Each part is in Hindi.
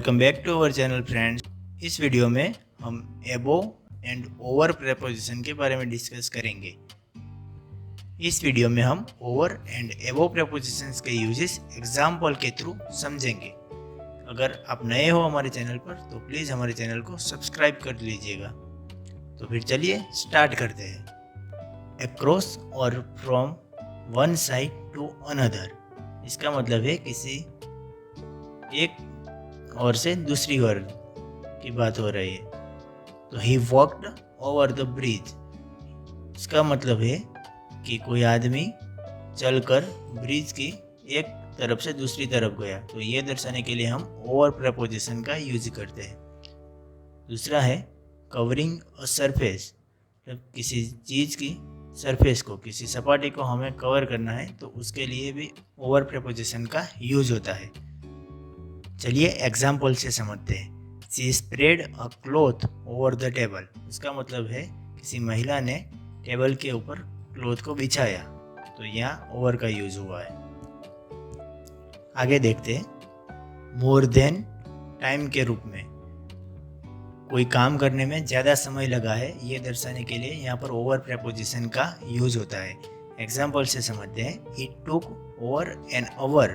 Welcome back to our channel friends. इस वीडियो में हम एबो एंड ओवर प्रेपोजिशन के बारे में डिस्कस करेंगे। इस वीडियो में हम ओवर एंड एबो प्रेपोजिशंस के यूजेस एग्जाम्पल के थ्रू समझेंगे। अगर आप नए हो हमारे चैनल पर तो प्लीज़ हमारे चैनल को सब्सक्राइब कर लीजिएगा। तो फिर चलिए स्टार्ट करते हैं। अक्रॉस और from one side to another, इसका मतलब है किसी एक और से दूसरी ओर की बात हो रही है। तो ही वॉक्ड ओवर द ब्रिज, इसका मतलब है कि कोई आदमी चलकर ब्रिज की एक तरफ से दूसरी तरफ गया। तो ये दर्शाने के लिए हम ओवर प्रपोजिशन का यूज करते हैं। दूसरा है कवरिंग अ सरफेस, किसी चीज़ की सरफेस को, किसी सपाटी को हमें कवर करना है तो उसके लिए भी ओवर प्रपोजिशन का यूज होता है। चलिए एग्जाम्पल से समझते हैं। She spread a cloth over the table, इसका मतलब है किसी महिला ने टेबल के ऊपर क्लॉथ को बिछाया। तो यहाँ ओवर का यूज हुआ है। आगे देखते हैं। मोर देन टाइम के रूप में, कोई काम करने में ज़्यादा समय लगा है, ये दर्शाने के लिए यहाँ पर ओवर प्रपोजिशन का यूज होता है। एग्जाम्पल से समझते हैं। It took over an hour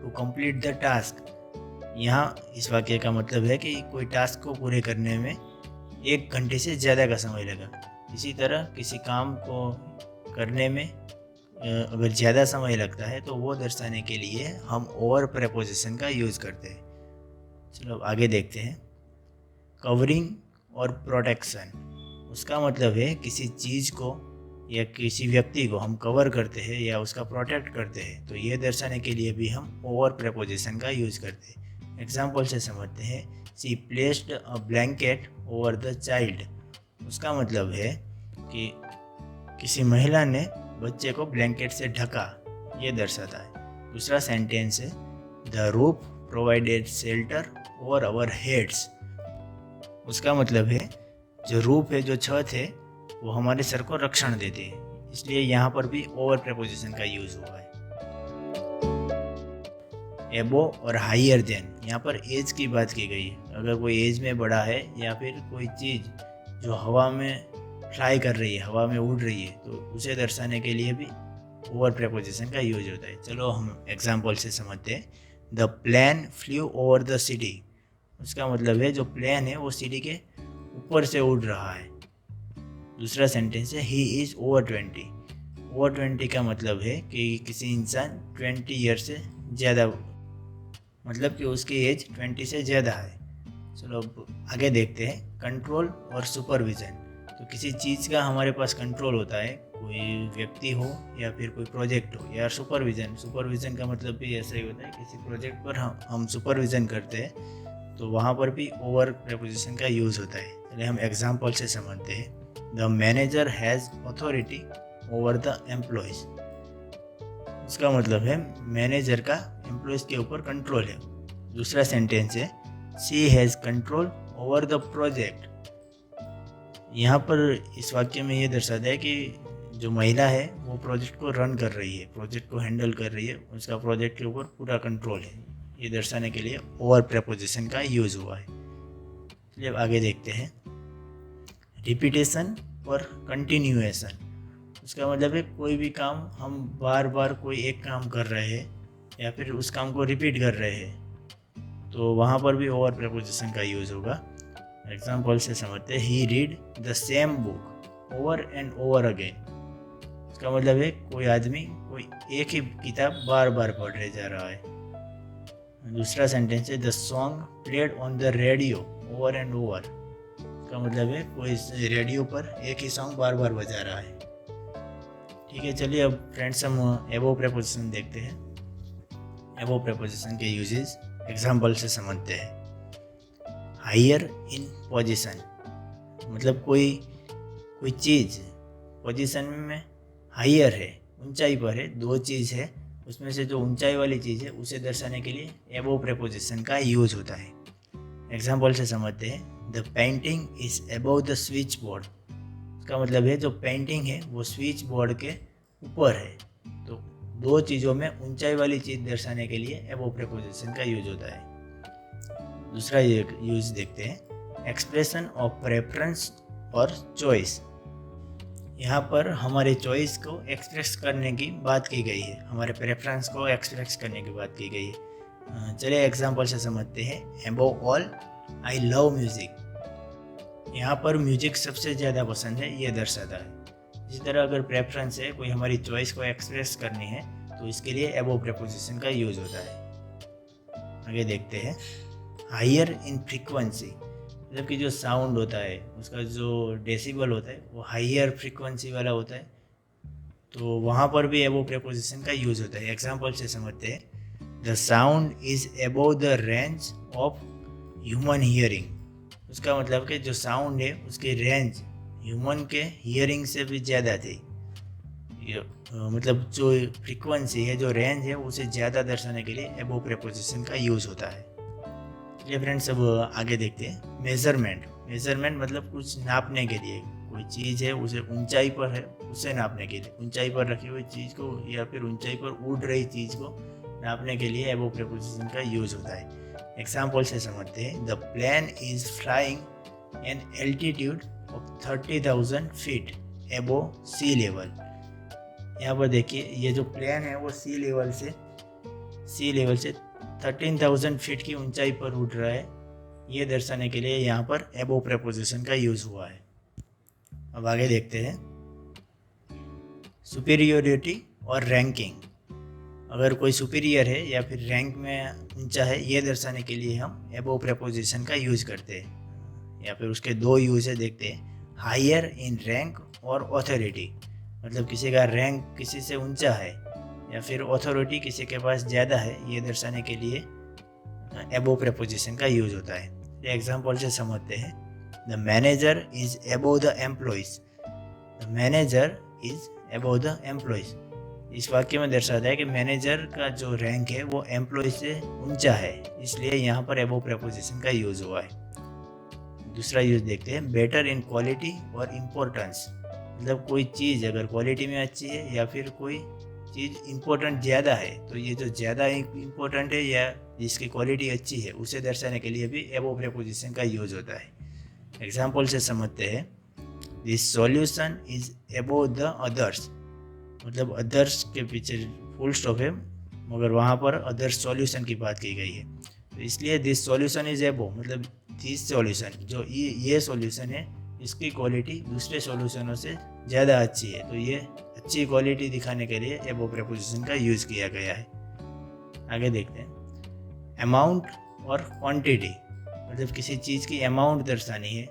to complete the task, यहाँ इस वाक्य का मतलब है कि कोई टास्क को पूरे करने में 1 घंटे से ज़्यादा का समय लगा। इसी तरह किसी काम को करने में अगर ज़्यादा समय लगता है तो वो दर्शाने के लिए हम ओवर प्रपोजिशन का यूज़ करते हैं। चलो आगे देखते हैं। कवरिंग और प्रोटेक्शन, उसका मतलब है किसी चीज़ को या किसी व्यक्ति को हम कवर करते हैं या उसका प्रोटेक्ट करते हैं। तो ये दर्शाने के लिए भी हम ओवर प्रपोजिशन का यूज़ करते हैं। एग्जाम्पल से समझते हैं। She placed a blanket over the child, उसका मतलब है कि किसी महिला ने बच्चे को ब्लैंकेट से ढका, ये दर्शाता है। दूसरा सेंटेंस है। The roof provided shelter over our heads, उसका मतलब है जो रूफ है, जो छत है, वो हमारे सर को रक्षण देती है। इसलिए यहाँ पर भी ओवर प्रपोजिशन का यूज हुआ है। एबो और हायर देन, यहाँ पर एज की बात की गई है। अगर कोई एज में बड़ा है या फिर कोई चीज़ जो हवा में फ्लाई कर रही है, हवा में उड़ रही है, तो उसे दर्शाने के लिए भी ओवर प्रपोजिशन का यूज होता है। चलो हम एग्जाम्पल से समझते हैं। The plane flew over the city, उसका मतलब है जो प्लेन है वो सिटी के ऊपर से उड़ रहा है। दूसरा सेंटेंस है। ही इज़ ओवर 20, ओवर 20 का मतलब है कि किसी इंसान 20 ईयर से ज़्यादा, मतलब कि उसकी एज 20 से ज़्यादा है। चलो आगे देखते हैं। कंट्रोल और सुपरविज़न, तो किसी चीज़ का हमारे पास कंट्रोल होता है, कोई व्यक्ति हो या फिर कोई प्रोजेक्ट हो। या सुपरविज़न का मतलब भी ऐसा ही होता है, किसी प्रोजेक्ट पर हम सुपरविज़न करते हैं तो वहाँ पर भी ओवर प्रपोजिशन का यूज़ होता है। चलिए हम एग्जाम्पल से समझते हैं। The manager has authority over the employees, उसका मतलब है मैनेजर का एम्प्लॉयज़ के ऊपर कंट्रोल है। दूसरा सेंटेंस है। She has control over the project, यहाँ पर इस वाक्य में ये दर्शाता है कि जो महिला है वो प्रोजेक्ट को रन कर रही है, प्रोजेक्ट को हैंडल कर रही है, उसका प्रोजेक्ट के ऊपर पूरा कंट्रोल है। ये दर्शाने के लिए ओवर प्रपोजिशन का यूज़ हुआ है। चलिए आगे देखते हैं। रिपीटेशन और कंटिन्यूएशन, उसका मतलब है कोई भी काम हम बार बार कोई एक काम कर रहे हैं या फिर उस काम को रिपीट कर रहे हैं तो वहाँ पर भी ओवर प्रपोजिशन का यूज़ होगा। एग्जाम्पल से समझते हैं। He read the same book over and over again, इसका मतलब है कोई आदमी कोई एक ही किताब बार बार पढ़ रहे जा रहा है। दूसरा सेंटेंस है। The song played on the radio over and over, इसका मतलब है कोई रेडियो पर एक ही सॉन्ग बार बार बजा रहा है। ठीक है, चलिए अब फ्रेंड्स हम एबो प्रपोजिशन देखते हैं। एबो प्रपोजिशन के यूजेस एग्जाम्पल से समझते हैं। हायर इन पोजीशन, मतलब कोई चीज़ पोजीशन में हायर है, ऊंचाई पर है। 2 चीज़ है, उसमें से जो ऊंचाई वाली चीज़ है उसे दर्शाने के लिए एबो प्रपोजिशन का यूज होता है। एग्जाम्पल से समझते हैं। The painting is above the switch board, इसका मतलब है जो पेंटिंग है वो स्विच बोर्ड के ऊपर है। तो 2 चीज़ों में ऊंचाई वाली चीज़ दर्शाने के लिए अबव प्रपोजिशन का यूज होता है। दूसरा यूज देखते हैं, एक्सप्रेशन ऑफ प्रेफरेंस और चॉइस। यहाँ पर हमारे चॉइस को एक्सप्रेस करने की बात की गई है, हमारे प्रेफरेंस को एक्सप्रेस करने की बात की गई है। चलिए एग्जांपल से समझते हैं। Above all I love music. यहाँ पर म्यूजिक सबसे ज़्यादा पसंद है ये दर्शाता है। इसी तरह अगर प्रेफरेंस है, कोई हमारी चॉइस को एक्सप्रेस करनी है, तो इसके लिए अबव प्रीपोजिशन का यूज़ होता है। आगे देखते हैं, हायर इन फ्रीक्वेंसी, मतलब कि जो साउंड होता है उसका जो डेसिबल होता है वो हायर फ्रीक्वेंसी वाला होता है, तो वहाँ पर भी अबव प्रीपोजिशन का यूज़ होता है। एग्जाम्पल से समझते हैं, the sound is above the range of human hearing. उसका मतलब कि जो साउंड है उसकी रेंज ह्यूमन के हियरिंग से भी ज़्यादा थी। मतलब जो फ्रीक्वेंसी है, जो रेंज है, उसे ज़्यादा दर्शाने के लिए अबव प्रीपोजिशन का यूज़ होता है। चलिए फ्रेंड्स, अब आगे देखते हैं मेजरमेंट। मेजरमेंट मतलब कुछ नापने के लिए, कोई चीज़ है उसे ऊंचाई पर है उसे नापने के लिए, ऊंचाई पर रखी हुई चीज़ को या फिर ऊंचाई पर उड़ रही चीज़ को नापने के लिए अबव प्रीपोजिशन का यूज़ होता है। एग्जाम्पल से समझते हैं, the plane is flying an altitude of 30,000 feet above sea level. यहाँ पर देखिए, ये जो प्लेन है वो सी लेवल से 13,000 फीट की ऊंचाई पर उड़ रहा है, ये दर्शाने के लिए यहाँ पर अबव प्रीपोजिशन का यूज़ हुआ है। अब आगे देखते हैं, सुपीरियोरिटी और रैंकिंग। अगर कोई सुपीरियर है या फिर रैंक में ऊंचा है, ये दर्शाने के लिए हम अबव प्रीपोजिशन का यूज़ करते हैं। या फिर उसके दो यूज़ है, देखते हैं, हायर इन रैंक और ऑथोरिटी। मतलब किसी का रैंक किसी से ऊंचा है या फिर ऑथोरिटी किसी के पास ज़्यादा है, ये दर्शाने के लिए अबव प्रीपोजिशन का यूज़ होता है। एग्जाम्पल से समझते हैं, the manager is above the employees. The manager is above the employees. इस वाक्य में दर्शाता है कि मैनेजर का जो रैंक है वो एम्प्लॉय से ऊंचा है, इसलिए यहाँ पर अबव प्रीपोजिशन का यूज़ हुआ है। दूसरा यूज़ देखते हैं, बेटर इन क्वालिटी और इम्पोर्टेंस। मतलब कोई चीज़ अगर क्वालिटी में अच्छी है या फिर कोई चीज़ इम्पोर्टेंट ज़्यादा है, तो ये जो ज़्यादा इम्पोर्टेंट है या जिसकी क्वालिटी अच्छी है उसे दर्शाने के लिए भी अबव प्रीपोजिशन का यूज़ होता है। एग्जाम्पल से समझते हैं, this solution is above the others. मतलब अदर्स के पीछे फुल स्टॉप है, मगर वहाँ पर अदर्स सॉल्यूशन की बात की गई है, तो इसलिए दिस सॉल्यूशन इज अबव। मतलब दिस सॉल्यूशन, जो ये सॉल्यूशन है, इसकी क्वालिटी दूसरे सॉल्यूशनों से ज़्यादा अच्छी है, तो ये अच्छी क्वालिटी दिखाने के लिए अबव प्रीपोजिशन का यूज़ किया गया है। आगे देखते हैं, अमाउंट और क्वांटिटी। मतलब किसी चीज़ की अमाउंट दर्शानी है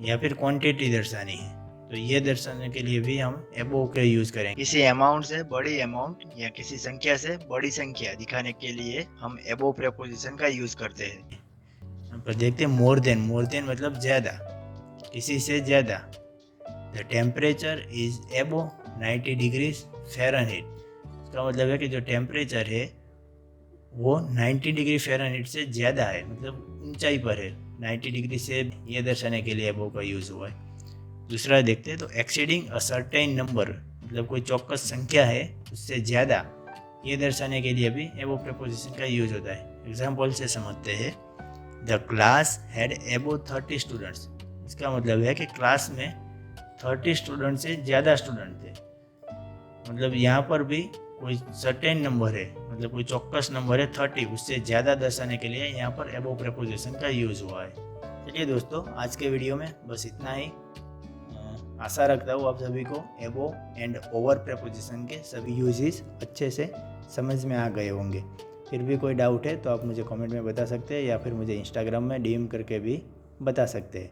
या फिर क्वांटिटी दर्शानी है, तो ये दर्शाने के लिए भी हम अबव का यूज़ करेंगे। किसी अमाउंट से बड़ी अमाउंट या किसी संख्या से बड़ी संख्या दिखाने के लिए हम अबव प्रीपोजिशन का यूज़ करते हैं। यहाँ पर देखते हैं, मोर देन। मोर देन मतलब ज़्यादा, किसी से ज़्यादा। The temperature is above 90 degree Fahrenheit. इसका मतलब है कि जो टेम्परेचर है वो 90 डिग्री फ़ारेनहाइट से ज़्यादा है, मतलब ऊंचाई पर है 90 डिग्री से, ये दर्शाने के लिए अबव का यूज़ हुआ है। दूसरा देखते हैं, तो एक्सीडिंग अ सर्टेन नंबर। मतलब कोई चौकस संख्या है उससे ज़्यादा, ये दर्शाने के लिए भी अबव प्रीपोजिशन का यूज़ होता है। एग्जाम्पल से समझते हैं, the class had above 30 students. इसका मतलब है कि क्लास में 30 स्टूडेंट से ज़्यादा स्टूडेंट थे। मतलब यहाँ पर भी कोई सर्टेन नंबर है, मतलब कोई चौकस नंबर है 30, उससे ज़्यादा दर्शाने के लिए यहाँ पर अबव प्रीपोजिशन का यूज़ हुआ है। चलिए दोस्तों, आज के वीडियो में बस इतना ही। आशा रखता हूँ आप सभी को अबव एंड ओवर प्रीपोजिशन के सभी यूजेस अच्छे से समझ में आ गए होंगे। फिर भी कोई डाउट है तो आप मुझे कमेंट में बता सकते हैं या फिर मुझे इंस्टाग्राम में डीएम करके भी बता सकते हैं।